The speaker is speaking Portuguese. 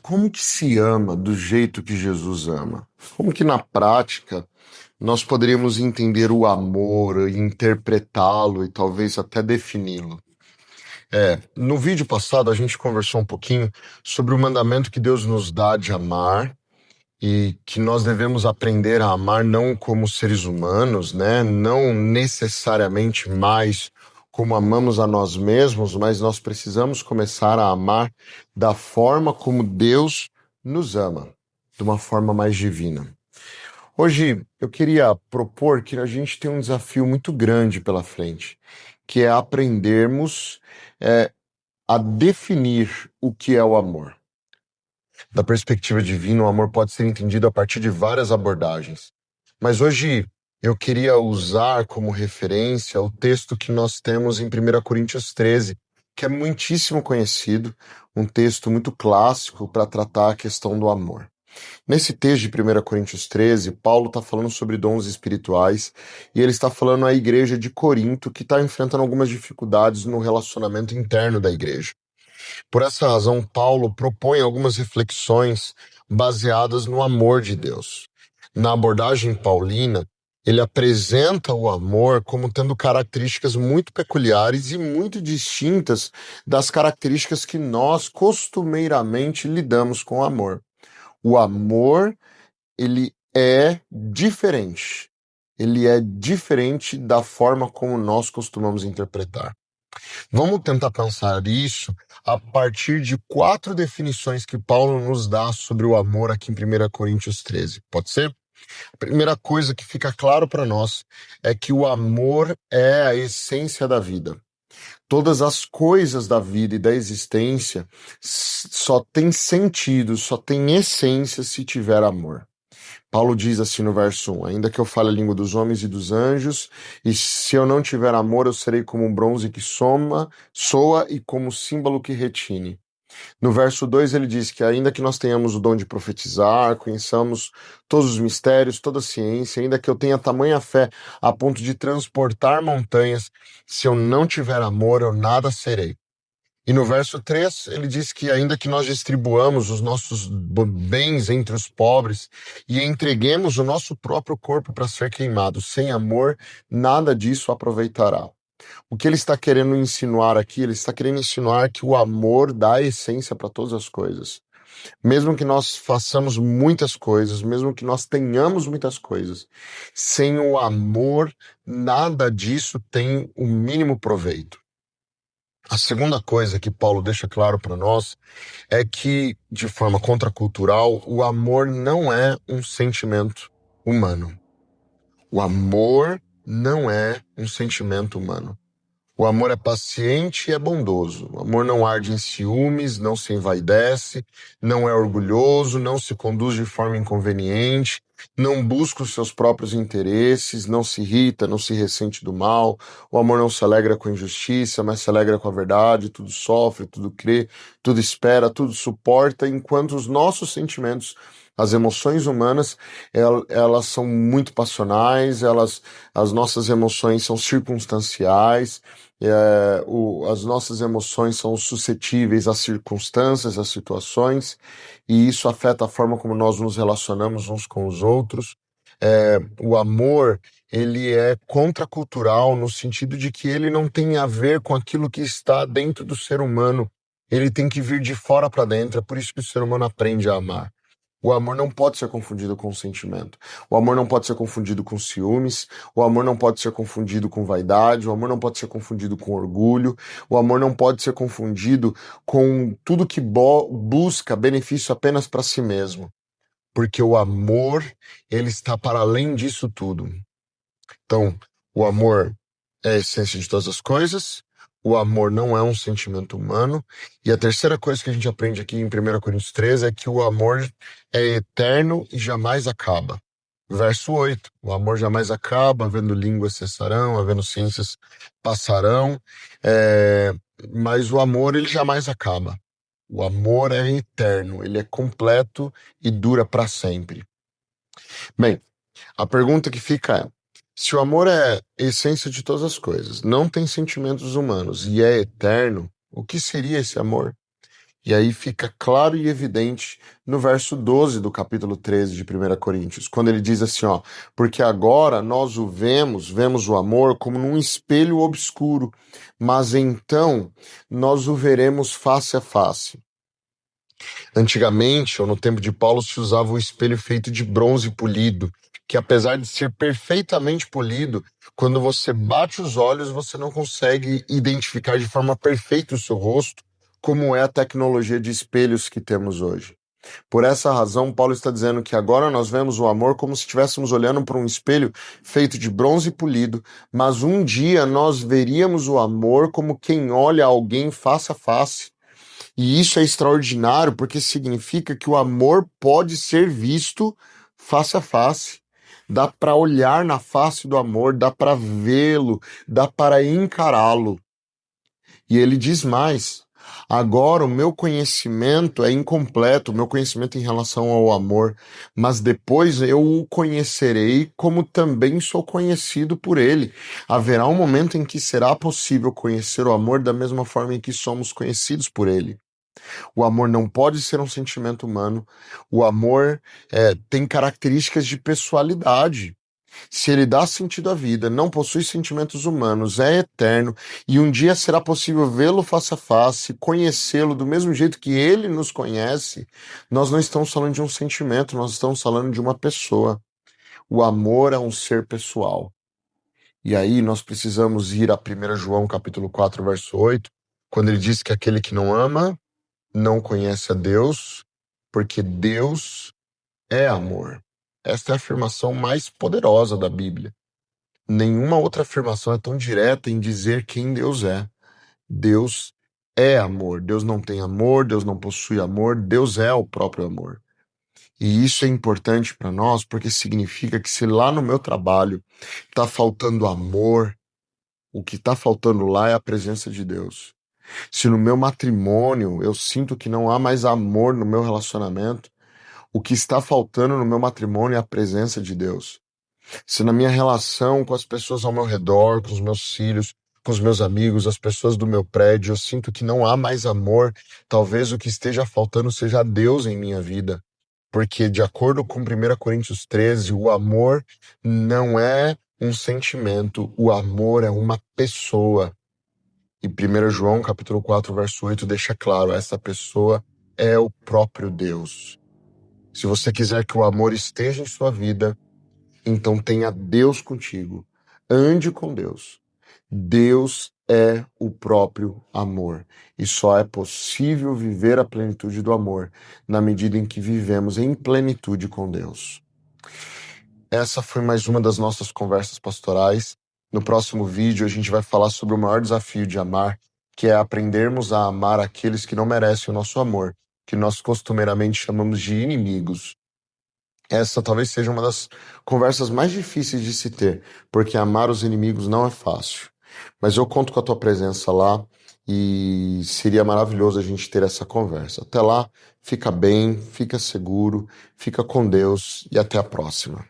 como que se ama do jeito que Jesus ama? Como que na prática nós poderíamos entender o amor e interpretá-lo e talvez até defini-lo? No vídeo passado a gente conversou um pouquinho sobre o mandamento que Deus nos dá de amar e que nós devemos aprender a amar não como seres humanos, né? Não necessariamente mais como amamos a nós mesmos, mas nós precisamos começar a amar da forma como Deus nos ama, de uma forma mais divina. Hoje eu queria propor que a gente tem um desafio muito grande pela frente, que é aprendermos a definir o que é o amor. Da perspectiva divina, o amor pode ser entendido a partir de várias abordagens. Mas hoje eu queria usar como referência o texto que nós temos em 1 Coríntios 13, que é muitíssimo conhecido, um texto muito clássico para tratar a questão do amor. Nesse texto de 1 Coríntios 13, Paulo está falando sobre dons espirituais e ele está falando à igreja de Corinto que está enfrentando algumas dificuldades no relacionamento interno da igreja. Por essa razão, Paulo propõe algumas reflexões baseadas no amor de Deus. Na abordagem paulina, ele apresenta o amor como tendo características muito peculiares e muito distintas das características que nós costumeiramente lidamos com o amor. O amor, ele é diferente. Ele é diferente da forma como nós costumamos interpretar. Vamos tentar pensar isso a partir de 4 definições que Paulo nos dá sobre o amor aqui em 1 Coríntios 13. Pode ser? A primeira coisa que fica claro para nós é que o amor é a essência da vida. Todas as coisas da vida e da existência só têm sentido, só têm essência se tiver amor. Paulo diz assim no verso 1, ainda que eu fale a língua dos homens e dos anjos, e se eu não tiver amor, eu serei como um bronze que soa e como símbolo que retine. No verso 2 ele diz que ainda que nós tenhamos o dom de profetizar, conheçamos todos os mistérios, toda a ciência, ainda que eu tenha tamanha fé a ponto de transportar montanhas, se eu não tiver amor, eu nada serei. E no verso 3, ele diz que ainda que nós distribuamos os nossos bens entre os pobres e entreguemos o nosso próprio corpo para ser queimado, sem amor, nada disso aproveitará. O que ele está querendo insinuar aqui? Ele está querendo insinuar que o amor dá essência para todas as coisas. Mesmo que nós façamos muitas coisas, mesmo que nós tenhamos muitas coisas, sem o amor, nada disso tem o mínimo proveito. A segunda coisa que Paulo deixa claro para nós é que, de forma contracultural, o amor não é um sentimento humano. O amor não é um sentimento humano. O amor é paciente e é bondoso. O amor não arde em ciúmes, não se envaidece, não é orgulhoso, não se conduz de forma inconveniente, não busca os seus próprios interesses, não se irrita, não se ressente do mal. O amor não se alegra com a injustiça, mas se alegra com a verdade. Tudo sofre, tudo crê, tudo espera, tudo suporta, enquanto os nossos sentimentos, as emoções humanas, elas são muito passionais, as nossas emoções são circunstanciais, as nossas emoções são suscetíveis às circunstâncias, às situações, e isso afeta a forma como nós nos relacionamos uns com os outros. O amor, ele é contracultural no sentido de que ele não tem a ver com aquilo que está dentro do ser humano. Ele tem que vir de fora para dentro, é por isso que o ser humano aprende a amar. O amor não pode ser confundido com sentimento. O amor não pode ser confundido com ciúmes. O amor não pode ser confundido com vaidade. O amor não pode ser confundido com orgulho. O amor não pode ser confundido com tudo que busca benefício apenas para si mesmo. Porque o amor, ele está para além disso tudo. Então, o amor é a essência de todas as coisas. O amor não é um sentimento humano. E a terceira coisa que a gente aprende aqui em 1 Coríntios 13 é que o amor é eterno e jamais acaba. Verso 8, o amor jamais acaba, havendo línguas cessarão, havendo ciências passarão, mas o amor ele jamais acaba. O amor é eterno, ele é completo e dura para sempre. Bem, a pergunta que fica é, se o amor é a essência de todas as coisas, não tem sentimentos humanos e é eterno, o que seria esse amor? E aí fica claro e evidente no verso 12 do capítulo 13 de 1 Coríntios, quando ele diz assim, ó, porque agora nós o vemos o amor como num espelho obscuro, mas então nós o veremos face a face. Antigamente, ou no tempo de Paulo, se usava o espelho feito de bronze polido, que apesar de ser perfeitamente polido, quando você bate os olhos, você não consegue identificar de forma perfeita o seu rosto, como é a tecnologia de espelhos que temos hoje. Por essa razão, Paulo está dizendo que agora nós vemos o amor como se estivéssemos olhando para um espelho feito de bronze polido, mas um dia nós veríamos o amor como quem olha alguém face a face. E isso é extraordinário porque significa que o amor pode ser visto face a face. Dá para olhar na face do amor, dá para vê-lo, dá para encará-lo. E ele diz mais: agora o meu conhecimento é incompleto, o meu conhecimento em relação ao amor, mas depois eu o conhecerei como também sou conhecido por ele. Haverá um momento em que será possível conhecer o amor da mesma forma em que somos conhecidos por ele. O amor não pode ser um sentimento humano. O amor tem características de pessoalidade. Se ele dá sentido à vida, não possui sentimentos humanos, é eterno, e um dia será possível vê-lo face a face, conhecê-lo do mesmo jeito que ele nos conhece, nós não estamos falando de um sentimento, nós estamos falando de uma pessoa. O amor é um ser pessoal. E aí nós precisamos ir a 1 João capítulo 4, verso 8, quando ele diz que aquele que não ama não conhece a Deus, porque Deus é amor. Esta é a afirmação mais poderosa da Bíblia. Nenhuma outra afirmação é tão direta em dizer quem Deus é. Deus é amor. Deus não tem amor, Deus não possui amor, Deus é o próprio amor. E isso é importante para nós porque significa que se lá no meu trabalho está faltando amor, o que está faltando lá é a presença de Deus. Se no meu matrimônio eu sinto que não há mais amor no meu relacionamento, o que está faltando no meu matrimônio é a presença de Deus. Se na minha relação com as pessoas ao meu redor, com os meus filhos, com os meus amigos, as pessoas do meu prédio, eu sinto que não há mais amor, talvez o que esteja faltando seja Deus em minha vida. Porque, de acordo com 1 Coríntios 13, o amor não é um sentimento, o amor é uma pessoa. E 1 João, capítulo 4, verso 8, deixa claro, essa pessoa é o próprio Deus. Se você quiser que o amor esteja em sua vida, então tenha Deus contigo. Ande com Deus. Deus é o próprio amor. E só é possível viver a plenitude do amor na medida em que vivemos em plenitude com Deus. Essa foi mais uma das nossas conversas pastorais. No próximo vídeo, a gente vai falar sobre o maior desafio de amar, que é aprendermos a amar aqueles que não merecem o nosso amor, que nós costumeiramente chamamos de inimigos. Essa talvez seja uma das conversas mais difíceis de se ter, porque amar os inimigos não é fácil. Mas eu conto com a tua presença lá e seria maravilhoso a gente ter essa conversa. Até lá, fica bem, fica seguro, fica com Deus e até a próxima.